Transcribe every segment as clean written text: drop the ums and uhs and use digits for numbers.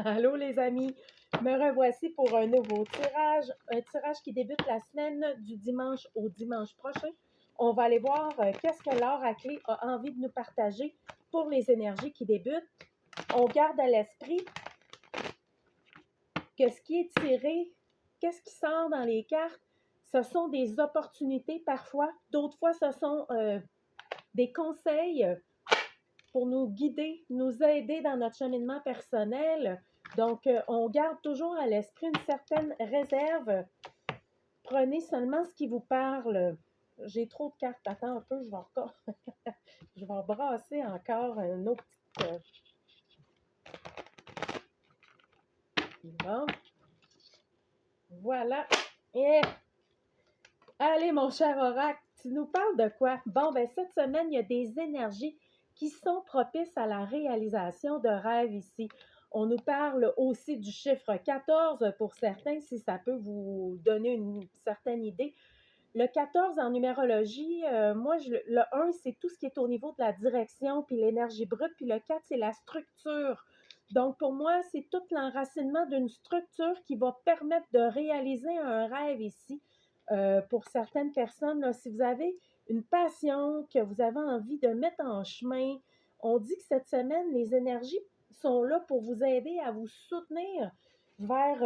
Allô les amis, me revoici pour un nouveau tirage, un tirage qui débute la semaine du dimanche au dimanche prochain. On va aller voir qu'est-ce que l'or à clé a envie de nous partager pour les énergies qui débutent. On garde à l'esprit que ce qui est tiré, qu'est-ce qui sort dans les cartes, ce sont des opportunités parfois, d'autres fois ce sont des conseils pour nous guider, nous aider dans notre cheminement personnel. Donc, on garde toujours à l'esprit une certaine réserve. Prenez seulement ce qui vous parle. J'ai trop de cartes. Attends un peu, je vais encore. Je vais brasser encore un autre petit. Bon. Voilà. Et allez, mon cher Oracle, tu nous parles de quoi? Bon, ben cette semaine, il y a des énergies qui sont propices à la réalisation de rêves ici. On nous parle aussi du chiffre 14 pour certains, si ça peut vous donner une certaine idée. Le 14 en numérologie, le 1, c'est tout ce qui est au niveau de la direction puis l'énergie brute, puis le 4, c'est la structure. Donc, pour moi, c'est tout l'enracinement d'une structure qui va permettre de réaliser un rêve ici. Pour certaines personnes, là, si vous avez une passion que vous avez envie de mettre en chemin, on dit que cette semaine, les énergies sont là pour vous aider à vous soutenir vers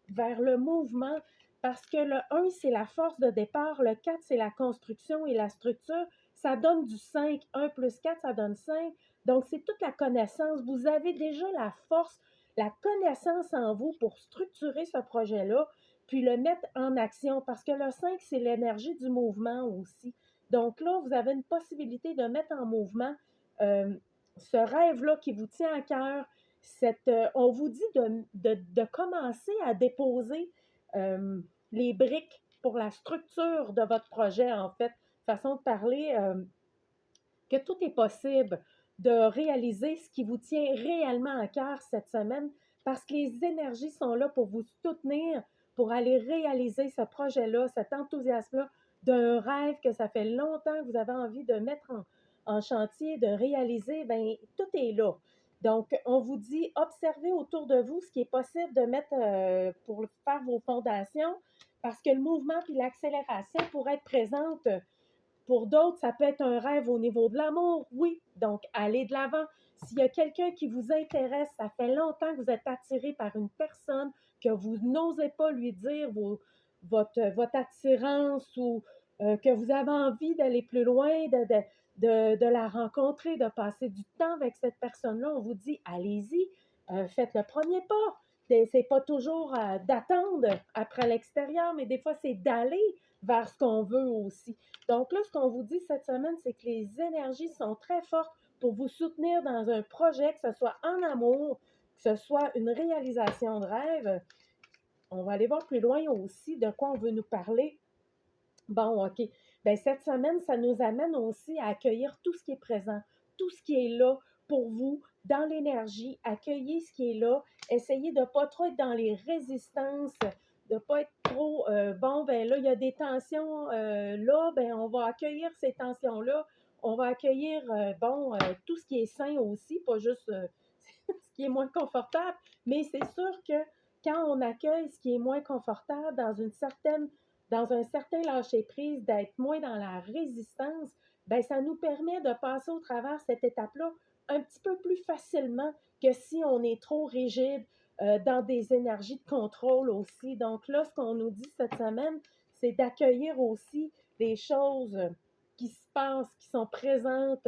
le mouvement, parce que le 1, c'est la force de départ, le 4, c'est la construction et la structure. Ça donne du 5. 1 plus 4, ça donne 5. Donc, c'est toute la connaissance. Vous avez déjà la force, la connaissance en vous pour structurer ce projet-là, puis le mettre en action, parce que le 5, c'est l'énergie du mouvement aussi. Donc là, vous avez une possibilité de mettre en mouvement euh, ce rêve-là qui vous tient à cœur. On vous dit de commencer à déposer euh, les briques pour la structure de votre projet, en fait. Façon de parler, que tout est possible de réaliser ce qui vous tient réellement à cœur cette semaine, parce que les énergies sont là pour vous soutenir, pour aller réaliser ce projet-là, cet enthousiasme-là d'un rêve que ça fait longtemps que vous avez envie de mettre en chantier, de réaliser, bien, tout est là. Donc, on vous dit, observez autour de vous ce qui est possible de mettre pour faire vos fondations, parce que le mouvement puis l'accélération pourraient être présentes. Pour d'autres, ça peut être un rêve au niveau de l'amour, oui. Donc, allez de l'avant. S'il y a quelqu'un qui vous intéresse, ça fait longtemps que vous êtes attiré par une personne, que vous n'osez pas lui dire votre attirance ou que vous avez envie d'aller plus loin, de la rencontrer, de passer du temps avec cette personne-là, on vous dit, allez-y, faites le premier pas. C'est pas toujours d'attendre après l'extérieur, mais des fois, c'est d'aller vers ce qu'on veut aussi. Donc là, ce qu'on vous dit cette semaine, c'est que les énergies sont très fortes pour vous soutenir dans un projet, que ce soit en amour, que ce soit une réalisation de rêve. On va aller voir plus loin aussi de quoi on veut nous parler. Bon, OK. Bien, cette semaine, ça nous amène aussi à accueillir tout ce qui est présent, tout ce qui est là pour vous, dans l'énergie. Accueillez ce qui est là. Essayez de ne pas trop être dans les résistances, de ne pas être trop, bon, ben là, il y a des tensions là, ben on va accueillir ces tensions-là. On va accueillir, tout ce qui est sain aussi, pas juste ce qui est moins confortable. Mais c'est sûr que quand on accueille ce qui est moins confortable dans un certain lâcher-prise, d'être moins dans la résistance, ben ça nous permet de passer au travers cette étape-là un petit peu plus facilement que si on est trop rigide dans des énergies de contrôle aussi. Donc là, ce qu'on nous dit cette semaine, c'est d'accueillir aussi les choses qui se passent, qui sont présentes,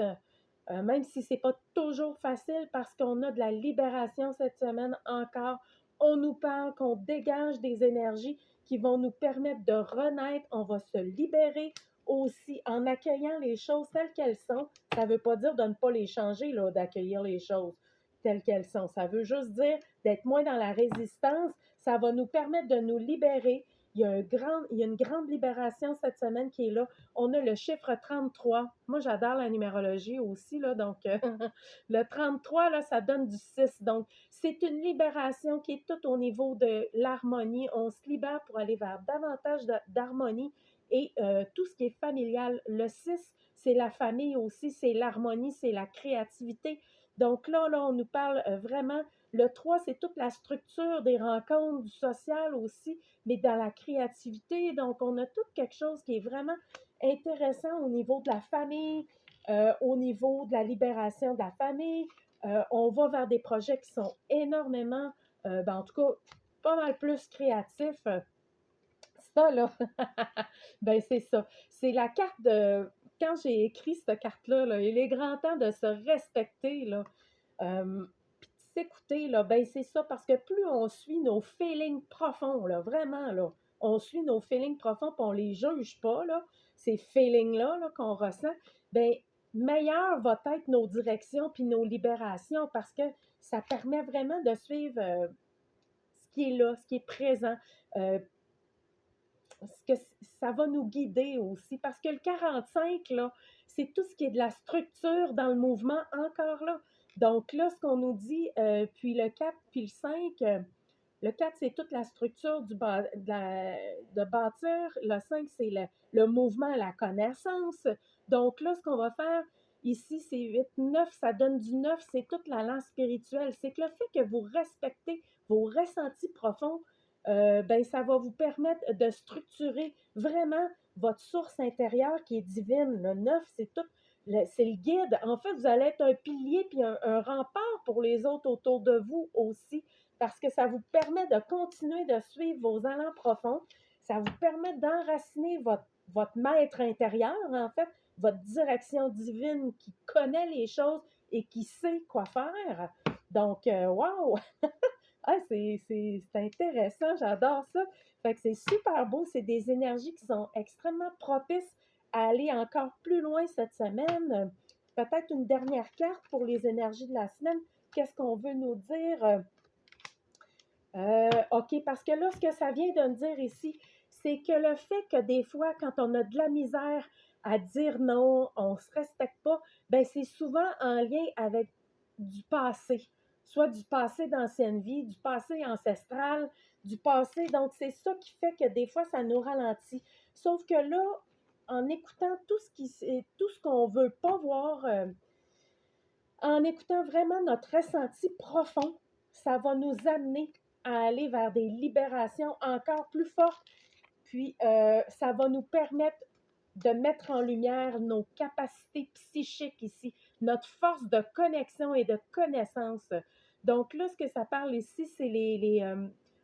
même si c'est pas toujours facile parce qu'on a de la libération cette semaine encore. On nous parle qu'on dégage des énergies qui vont nous permettre de renaître. On va se libérer aussi en accueillant les choses telles qu'elles sont. Ça ne veut pas dire de ne pas les changer, là, d'accueillir les choses telles qu'elles sont. Ça veut juste dire d'être moins dans la résistance. Ça va nous permettre de nous libérer. Il y a une grande libération cette semaine qui est là. On a le chiffre 33. Moi, j'adore la numérologie aussi, là, donc le 33, là, ça donne du 6. Donc, c'est une libération qui est tout au niveau de l'harmonie. On se libère pour aller vers davantage d'harmonie et tout ce qui est familial. Le 6, c'est la famille aussi, c'est l'harmonie, c'est la créativité. Donc là, on nous parle vraiment Le 3, c'est toute la structure des rencontres, du social aussi, mais dans la créativité. Donc, on a tout quelque chose qui est vraiment intéressant au niveau de la famille, au niveau de la libération de la famille. On va vers des projets qui sont énormément, en tout cas, pas mal plus créatifs. Ça, là, ben c'est ça. C'est la carte de... Quand j'ai écrit cette carte-là, là, il est grand temps de se respecter, là, puis de s'écouter, là, ben c'est ça, parce que plus on suit nos feelings profonds, là, vraiment, là, on suit nos feelings profonds, puis on les juge pas, là, ces feelings-là là, qu'on ressent, ben meilleure va être nos directions puis nos libérations, parce que ça permet vraiment de suivre ce qui est là, ce qui est présent. Euh, que ça va nous guider aussi. Parce que le 45, là, c'est tout ce qui est de la structure dans le mouvement encore là. Donc là, ce qu'on nous dit, puis le 4, puis le 5, le 4, c'est toute la structure de bâtir. Le 5, c'est le mouvement, la connaissance. Donc là, ce qu'on va faire ici, c'est 8, 9, ça donne du 9, c'est toute la lance spirituelle. C'est que le fait que vous respectez vos ressentis profonds, ben, ça va vous permettre de structurer vraiment votre source intérieure qui est divine. Le 9, c'est tout, c'est le guide. En fait, vous allez être un pilier puis un rempart pour les autres autour de vous aussi, parce que ça vous permet de continuer de suivre vos allants profonds. Ça vous permet d'enraciner votre maître intérieur, en fait, votre direction divine qui connaît les choses et qui sait quoi faire. Donc, wow! Ah, c'est intéressant, j'adore ça. Fait que c'est super beau, c'est des énergies qui sont extrêmement propices à aller encore plus loin cette semaine. Peut-être une dernière carte pour les énergies de la semaine. Qu'est-ce qu'on veut nous dire? OK, parce que là, ce que ça vient de me dire ici, c'est que le fait que des fois, quand on a de la misère à dire non, on ne se respecte pas, ben c'est souvent en lien avec du passé, soit du passé d'ancienne vie, du passé ancestral, du passé. Donc, c'est ça qui fait que des fois, ça nous ralentit. Sauf que là, en écoutant tout ce qu'on ne veut pas voir, en écoutant vraiment notre ressenti profond, ça va nous amener à aller vers des libérations encore plus fortes. Puis, ça va nous permettre de mettre en lumière nos capacités psychiques ici, notre force de connexion et de connaissance. Donc là, ce que ça parle ici, c'est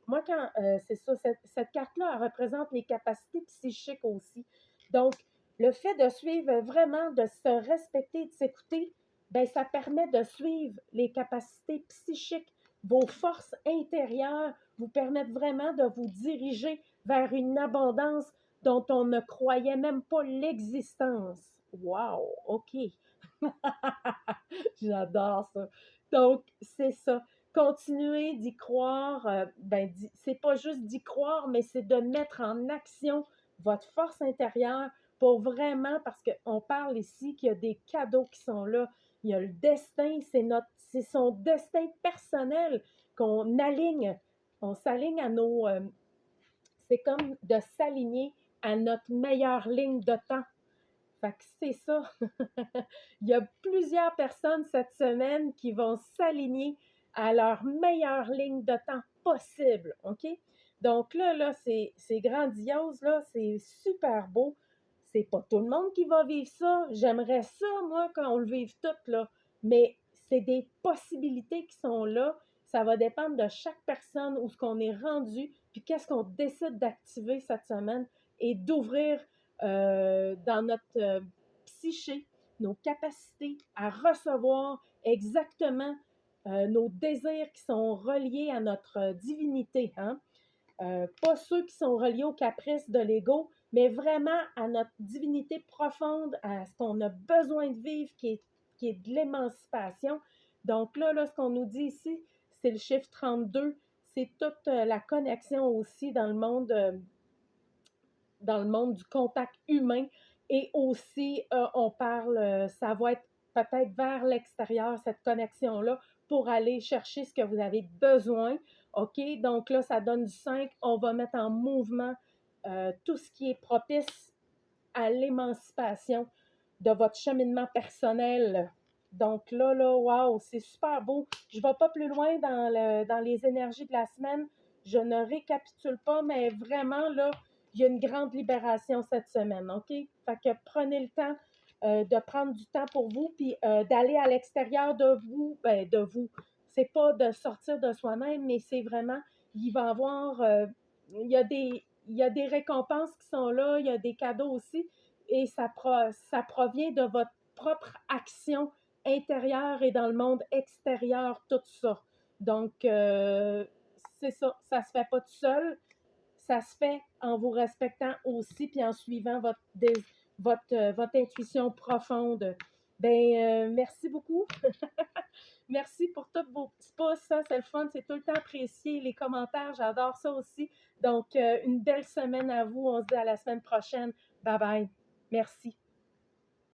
moi, quand c'est ça, cette carte-là, elle représente les capacités psychiques aussi. Donc, le fait de suivre vraiment, de se respecter, de s'écouter, ben ça permet de suivre les capacités psychiques, vos forces intérieures vous permettent vraiment de vous diriger vers une abondance dont on ne croyait même pas l'existence. Wow, OK. J'adore ça. Donc, c'est ça. Continuez d'y croire. C'est pas juste d'y croire, mais c'est de mettre en action votre force intérieure pour vraiment, parce qu'on parle ici qu'il y a des cadeaux qui sont là. Il y a le destin, c'est son destin personnel qu'on aligne. On s'aligne à c'est comme de s'aligner à notre meilleure ligne de temps. Fait que c'est ça. Il y a plusieurs personnes cette semaine qui vont s'aligner à leur meilleure ligne de temps possible, OK? Donc là, c'est grandiose, là, c'est super beau. C'est pas tout le monde qui va vivre ça. J'aimerais ça, moi, qu'on le vive tout, là. Mais c'est des possibilités qui sont là. Ça va dépendre de chaque personne, où ce qu'on est rendu, puis qu'est-ce qu'on décide d'activer cette semaine et d'ouvrir dans notre psyché, nos capacités à recevoir exactement nos désirs qui sont reliés à notre divinité. Hein? Pas ceux qui sont reliés aux caprices de l'ego, mais vraiment à notre divinité profonde, à ce qu'on a besoin de vivre, qui est de l'émancipation. Donc là, ce qu'on nous dit ici, c'est le chiffre 32. C'est toute la connexion aussi dans le monde du contact humain. Et aussi, on parle, ça va être peut-être vers l'extérieur, cette connexion-là, pour aller chercher ce que vous avez besoin. OK? Donc là, ça donne du 5. On va mettre en mouvement tout ce qui est propice à l'émancipation de votre cheminement personnel. Donc là, wow, c'est super beau. Je ne vais pas plus loin dans les énergies de la semaine. Je ne récapitule pas, mais vraiment, là, il y a une grande libération cette semaine, OK? Fait que prenez le temps de prendre du temps pour vous, puis d'aller à l'extérieur de vous, ben, de vous. C'est pas de sortir de soi-même, mais c'est vraiment, il va y avoir, il y a des récompenses qui sont là, il y a des cadeaux aussi, et ça provient de votre propre action intérieure et dans le monde extérieur, tout ça. Donc, c'est ça, ça se fait pas tout seul, ça se fait en vous respectant aussi, puis en suivant votre intuition profonde. Ben, merci beaucoup. Merci pour tous vos petits pouces. Ça, c'est le fun. C'est tout le temps apprécié. Les commentaires, j'adore ça aussi. Donc, une belle semaine à vous. On se dit à la semaine prochaine. Bye bye. Merci.